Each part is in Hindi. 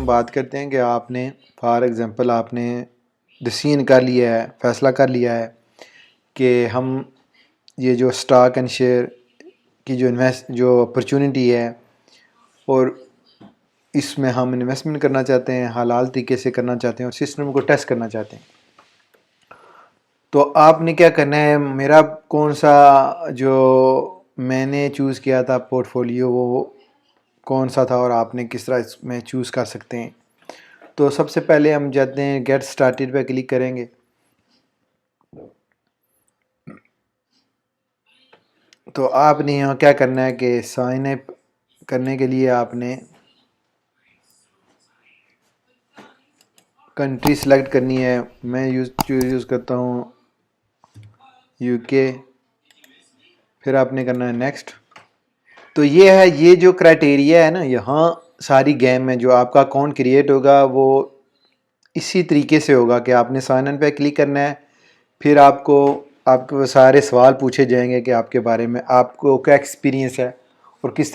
बात करते हैं कि आपने फॉर एग्ज़ाम्पल आपने डिसीजन कर लिया है, फ़ैसला कर लिया है कि हम ये जो स्टॉक एंड शेयर की जो अपॉर्चुनिटी है और इसमें हम इन्वेस्टमेंट करना चाहते हैं, हलाल तरीके से करना चाहते हैं और सिस्टम को टेस्ट करना चाहते हैं। तो आपने क्या करना है, मेरा कौन सा जो मैंने चूज़ किया था पोर्टफोलियो वो कौन सा था और आपने किस तरह इसमें चूज़ कर सकते हैं। तो सबसे पहले हम जाते हैं गेट स्टार्टेड पे क्लिक करेंगे। तो आपने यहाँ क्या करना है कि साइन अप करने के लिए आपने कंट्री सेलेक्ट करनी है। मैं यूज़ करता हूँ यूके। फिर आपने करना है नेक्स्ट। तो ये है, ये जो क्राइटेरिया है ना, यहाँ सारी गेम में जो आपका अकाउंट क्रिएट होगा वो इसी तरीके से होगा कि आपने साइन इन पे क्लिक करना है। फिर आपको सारे सवाल पूछे जाएंगे कि आपके बारे में, आपको क्या एक्सपीरियंस है और किस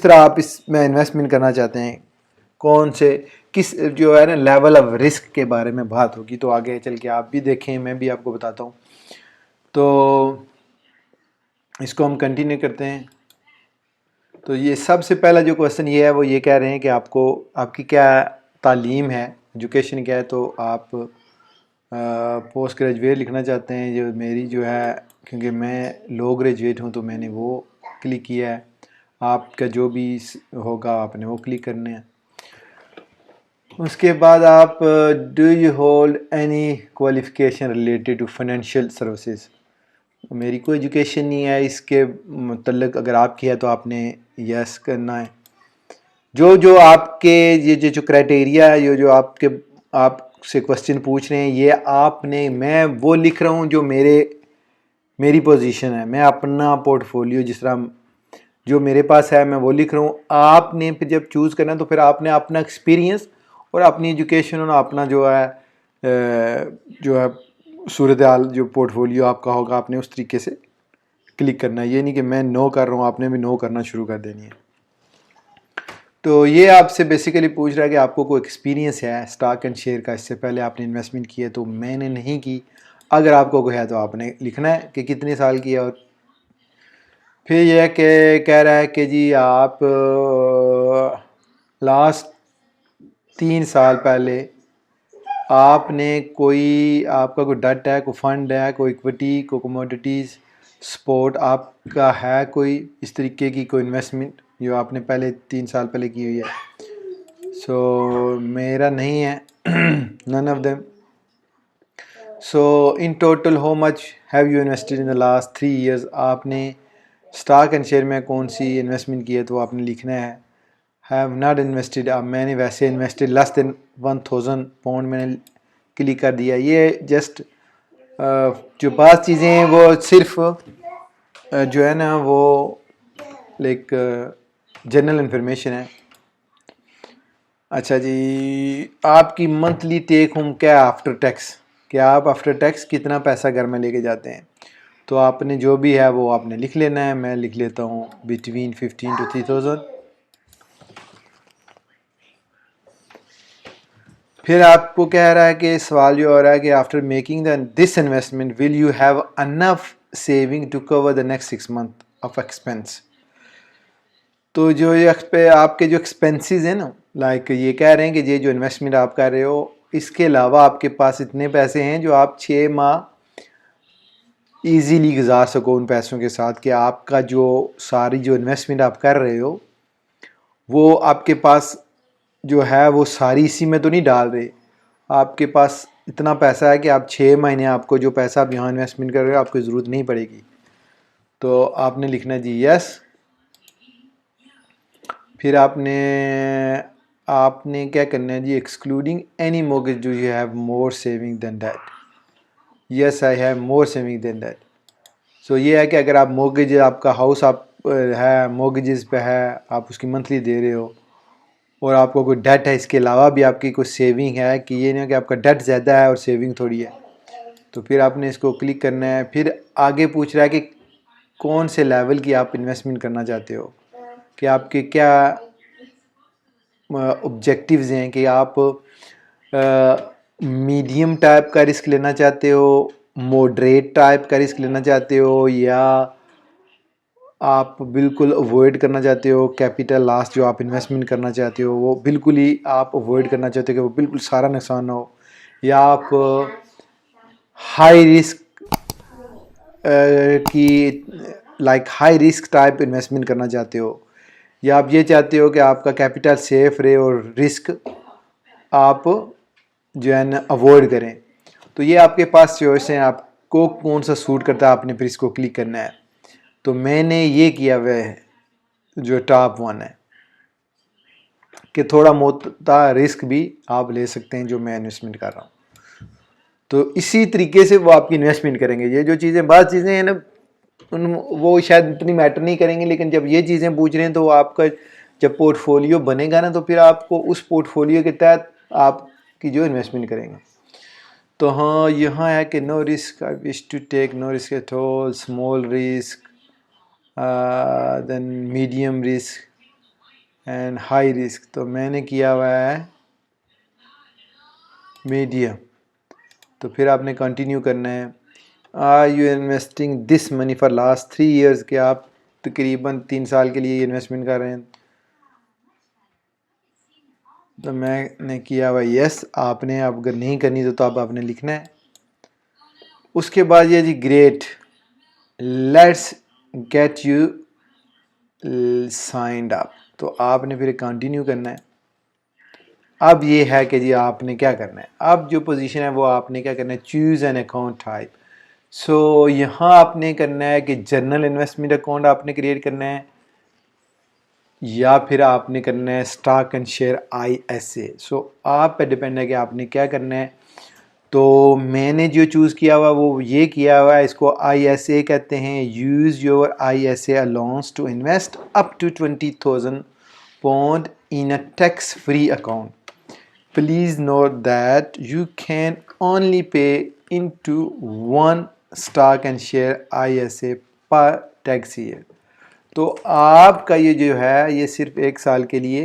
तरह आप इसमें इन्वेस्टमेंट करना चाहते हैं, कौन से किस जो है ना लेवल ऑफ रिस्क के बारे में बात होगी। तो आगे चल के आप भी देखें, मैं भी आपको बताता हूँ। तो इसको हम कंटिन्यू करते हैं। तो ये सबसे पहला जो क्वेश्चन ये है वो ये कह रहे हैं कि आपकी क्या तालीम है, एजुकेशन क्या है। तो आप पोस्ट ग्रेजुएट लिखना चाहते हैं, जो मेरी जो है, क्योंकि मैं लो ग्रेजुएट हूँ तो मैंने वो क्लिक किया है। आपका जो भी होगा आपने वो क्लिक करने हैं। उसके बाद आप do you hold any qualification related to financial services. मेरी कोई एजुकेशन नहीं है इसके मतलब, अगर आपकी है तो आपने यस करना है। जो आपके ये जो क्राइटेरिया है, ये जो आपसे क्वेश्चन पूछ रहे हैं, ये आपने, मैं वो लिख रहा हूँ जो मेरी पोजीशन है। मैं अपना पोर्टफोलियो जिस तरह जो मेरे पास है मैं वो लिख रहा हूँ। आपने फिर जब चूज़ करना तो फिर आपने अपना एक्सपीरियंस और अपनी एजुकेशन और अपना जो है सूरत हाल, जो पोर्टफोलियो आपका होगा, आपने उस तरीके से क्लिक करना है। ये नहीं कि मैं नो कर रहा हूँ, आपने भी नो करना शुरू कर देनी है। तो ये आपसे बेसिकली पूछ रहा है कि आपको कोई एक्सपीरियंस है स्टॉक एंड शेयर का, इससे पहले आपने इन्वेस्टमेंट की है। तो मैंने नहीं की। अगर आपको कोई है तो आपने लिखना है कि कितने साल की है। और फिर यह कह रहा है कि जी आप लास्ट 3 साल पहले आपका कोई डट है, कोई फंड है, कोई इक्विटी, कोई कमोडिटीज़, स्पोर्ट आपका है, कोई इस तरीके की कोई इन्वेस्टमेंट जो आपने पहले 3 साल पहले की हुई है। सो मेरा नहीं है none of them. So in total how much have you invested in the last 3 years. आपने स्टॉक एंड शेयर में कौन सी इन्वेस्टमेंट की है तो आपने लिखना है हैव नॉट इन्वेस्टेड। मैंने वैसे इन्वेस्टेड लेस देन 1000 पाउंड मैंने क्लिक कर दिया। ये जस्ट जो बात चीज़ें हैं वो सिर्फ जो है ना वो लाइक जनरल इंफॉर्मेशन है। अच्छा जी, आपकी मंथली टेक होम क्या है आफ्टर टैक्स, क्या आप आफ्टर टैक्स कितना पैसा घर में लेके जाते हैं। तो आपने जो भी है वो आपने लिख लेना है। मैं लिख लेता हूँ बिटवीन 15 to 3000। फिर आपको कह रहा है कि सवाल ये हो रहा है कि after making this investment will you have enough saving to cover the next 6 month of expense. तो जो ये आपके जो एक्सपेंसेस हैं ना, लाइक ये कह रहे हैं कि ये जो इन्वेस्टमेंट आप कर रहे हो इसके अलावा आपके पास इतने पैसे हैं जो आप 6 माह ईजीली गुजार सको उन पैसों के साथ, कि आपका जो सारी जो इन्वेस्टमेंट आप कर रहे हो वो आपके पास जो है वो सारी इसी में तो नहीं डाल रहे। आपके पास इतना पैसा है कि आप 6 महीने आपको जो पैसा आप यहाँ इन्वेस्टमेंट कर रहे हो आपको ज़रूरत नहीं पड़ेगी। तो आपने लिखना जी यस। फिर आपने क्या करना है जी, excluding any mortgage do you have more saving than that. Yes I have more saving than that. So ये है कि अगर आप मोर्गेज, आपका हाउस आप है मोर्गेजेस पे है, आप उसकी मंथली दे रहे हो और आपको कोई डेट है, इसके अलावा भी आपकी कोई सेविंग है, कि ये नहीं कि आपका डेट ज़्यादा है और सेविंग थोड़ी है। तो फिर आपने इसको क्लिक करना है। फिर आगे पूछ रहा है कि कौन से लेवल की आप इन्वेस्टमेंट करना चाहते हो, कि आपके क्या ऑब्जेक्टिव्स हैं कि आप मीडियम टाइप का रिस्क लेना चाहते हो, मॉडरेट टाइप का रिस्क लेना चाहते हो, या आप बिल्कुल अवॉइड करना चाहते हो कैपिटल लॉस जो आप इन्वेस्टमेंट करना चाहते हो वो बिल्कुल ही आप अवॉइड करना चाहते हो कि वो बिल्कुल सारा नुकसान ना हो, या आप हाई रिस्क की हाई रिस्क टाइप इन्वेस्टमेंट करना चाहते हो, या आप ये चाहते हो कि आपका कैपिटल सेफ रहे और रिस्क आप जो है ना अवॉइड करें। तो ये आपके पास चॉइस है, आपको कौन सा सूट करता है, आपने फिर इसको क्लिक करना है। तो मैंने ये किया हुआ है जो टॉप वन है कि थोड़ा मोटा रिस्क भी आप ले सकते हैं जो मैं इन्वेस्टमेंट कर रहा हूँ। तो इसी तरीके से वो आपकी इन्वेस्टमेंट करेंगे। ये जो चीज़ें बाद चीज़ें हैं ना वो शायद इतनी मैटर नहीं करेंगे, लेकिन जब ये चीज़ें पूछ रहे हैं तो आपका जब पोर्टफोलियो बनेगा ना तो फिर आपको उस पोर्टफोलियो के तहत आपकी जो इन्वेस्टमेंट करेंगे। तो हाँ, यहाँ है कि no risk, I wish to take no risk at all, small risk, then medium risk and high risk. तो मैंने किया हुआ है मीडियम। तो फिर आपने कंटिन्यू करना है। Are you investing this money for last 3 years, के आप तकरीबन 3 साल के लिए इन्वेस्टमेंट कर रहे हैं। तो मैंने किया हुआ यस। आपने अब अगर नहीं करनी तो अब आपने लिखना है। उसके बाद ये जी great, let's get you signed up. तो आपने फिर कंटिन्यू करना है। अब ये है कि जी आपने क्या करना है। अब जो पोजीशन है वो आपने क्या करना है, चूज़ एन अकाउंट टाइप। सो यहाँ आपने करना है कि जर्नल इन्वेस्टमेंट अकाउंट आपने क्रिएट करना है, या फिर आपने करना है स्टॉक एंड शेयर ISA। सो आप पे डिपेंड है कि आपने क्या करना है। तो मैंने जो चूज़ किया हुआ वो ये किया हुआ है, इसको ISA कहते हैं। Use your ISA allowance to invest up to 20,000 pound in a tax free account. Please note that you can only pay into one stock and share ISA per tax year. तो आपका ये जो है ये सिर्फ 1 साल के लिए,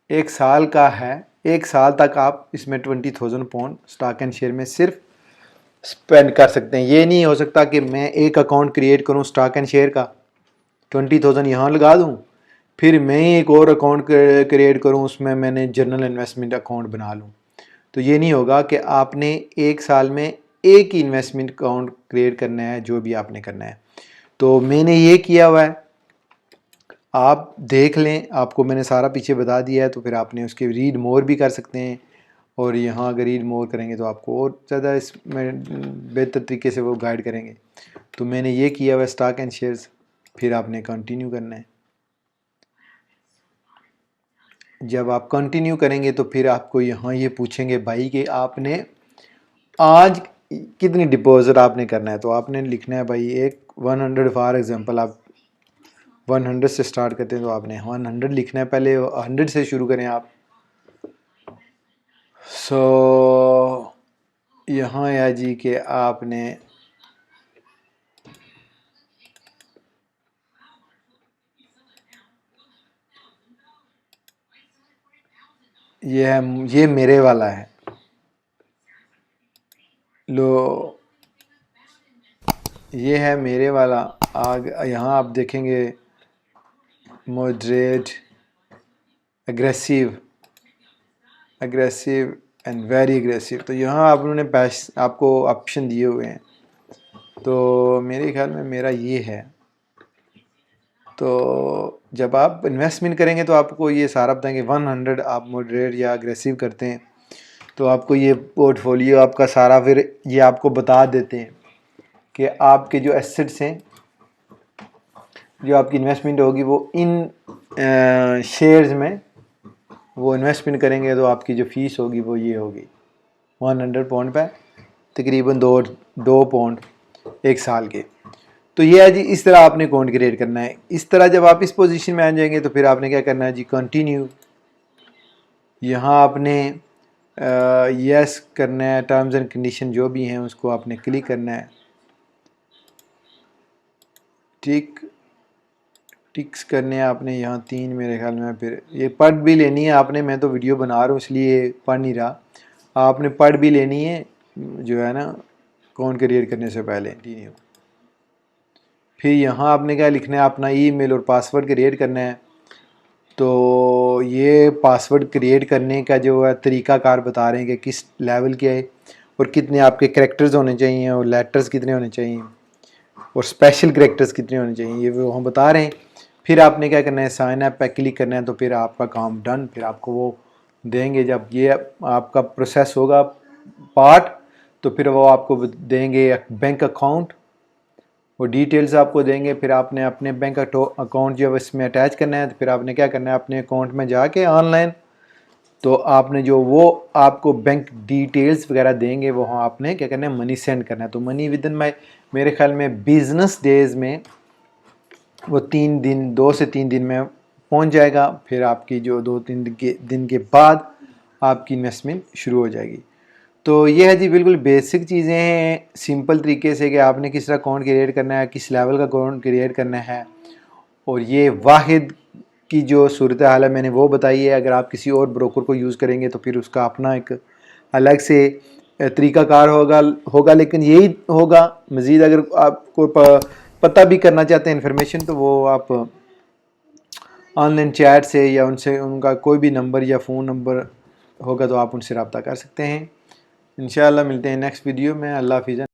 1 साल का है। 1 साल तक आप इसमें 20,000 पाउंड स्टॉक एंड शेयर में सिर्फ स्पेंड कर सकते हैं। ये नहीं हो सकता कि मैं एक अकाउंट क्रिएट करूं स्टॉक एंड शेयर का, 20,000 यहाँ लगा दूं, फिर मैं एक और अकाउंट क्रिएट करूं उसमें मैंने जनरल इन्वेस्टमेंट अकाउंट बना लूं। तो ये नहीं होगा कि आपने 1 साल में एक ही इन्वेस्टमेंट अकाउंट क्रिएट करना है जो भी आपने करना है। तो मैंने ये किया हुआ है, आप देख लें, आपको मैंने सारा पीछे बता दिया है। तो फिर आपने उसके रीड मोर भी कर सकते हैं, और यहाँ अगर रीड मोर करेंगे तो आपको और ज़्यादा इसमें बेहतर तरीके से वो गाइड करेंगे। तो मैंने ये किया हुआ है स्टॉक एंड शेयर्स। फिर आपने कंटिन्यू करना है। जब आप कंटिन्यू करेंगे तो फिर आपको यहाँ ये पूछेंगे भाई कि आपने आज कितनी डिपॉजिट आपने करना है। तो आपने लिखना है भाई एक 100, फॉर एग्जांपल आप 100 से स्टार्ट करते हैं तो आपने 100 लिखना है। पहले 100 से शुरू करें आप। सो यहाँ है जी कि आपने ये मेरे वाला है। लो ये है मेरे वाला। यहाँ आप देखेंगे moderate, aggressive and very aggressive. तो यहाँ आप उन्होंने आपको ऑप्शन दिए हुए हैं। तो मेरे ख्याल में मेरा ये है। तो जब आप इन्वेस्टमेंट करेंगे तो आपको ये सारा बताएंगे 100 आप मॉडरेट या एग्रेसिव करते हैं तो आपको ये पोर्टफोलियो आपका सारा फिर ये आपको बता देते हैं कि आपके जो एसेट्स हैं, जो आपकी इन्वेस्टमेंट होगी वो इन शेयर्स में वो इन्वेस्टमेंट करेंगे तो आपकी जो फ़ीस होगी वो ये होगी 100 पाउंड पे तकरीबन 2 पाउंड 1 साल के। तो ये है जी, इस तरह आपने अकाउंट क्रिएट करना है। इस तरह जब आप इस पोजीशन में आ जाएंगे तो फिर आपने क्या करना है जी, कंटिन्यू। यहाँ आपने यस करना है, टर्म्स एंड कंडीशन जो भी हैं उसको आपने क्लिक करना है। ठीक, टिक्स करने हैं आपने यहाँ 3 मेरे ख्याल में। फिर ये पढ़ भी लेनी है आपने, मैं तो वीडियो बना रहा हूँ इसलिए पढ़ नहीं रहा, आपने पढ़ भी लेनी है जो है ना अकाउंट क्रिएट करने से पहले। ठीक है, फिर यहाँ आपने क्या लिखना है, अपना ईमेल और पासवर्ड क्रिएट करना है। तो ये पासवर्ड क्रिएट करने का जो है तरीक़ाकार बता रहे हैं कि किस लेवल के है और कितने आपके कैरेक्टर्स होने चाहिए और लेटर्स कितने होने चाहिए और स्पेशल कैरेक्टर्स कितने होने चाहिए, ये वो हम बता रहे हैं। फिर आपने क्या करना है, साइन अप पे क्लिक करना है, तो फिर आपका काम डन। फिर आपको वो देंगे, जब ये आपका प्रोसेस होगा पार्ट, तो फिर वो आपको देंगे बैंक अकाउंट वो डिटेल्स आपको देंगे। फिर आपने अपने बैंक अकाउंट जो इसमें अटैच करना है, तो फिर आपने क्या करना है, अपने अकाउंट में जाके ऑनलाइन तो आपने जो वो आपको बैंक डिटेल्स वगैरह देंगे वो आपने क्या करना है, मनी सेंड करना है। तो मनी विद इन मेरे ख्याल में बिजनेस डेज में वो 2 से 3 दिन में पहुंच जाएगा। फिर आपकी जो 2-3 दिन के बाद आपकी इन्वेस्टमेंट शुरू हो जाएगी। तो ये है जी बिल्कुल बेसिक चीज़ें हैं, सिंपल तरीके से कि आपने किस तरह अकाउंट क्रिएट करना है, किस लेवल का अकाउंट क्रिएट करना है। और ये वाहिद की जो सूरत हाल है मैंने वो बताई है। अगर आप किसी और ब्रोकर को यूज़ करेंगे तो फिर उसका अपना एक अलग से तरीक़ाकार होगा, लेकिन यही होगा। मज़ीद अगर आपको पता भी करना चाहते हैं इन्फॉर्मेशन, तो वो आप ऑनलाइन चैट से या उनसे उनका कोई भी नंबर या फ़ोन नंबर होगा तो आप उनसे रब्ता कर सकते हैं। इंशाअल्लाह मिलते हैं नेक्स्ट वीडियो में। अल्लाह हाफ़िज़।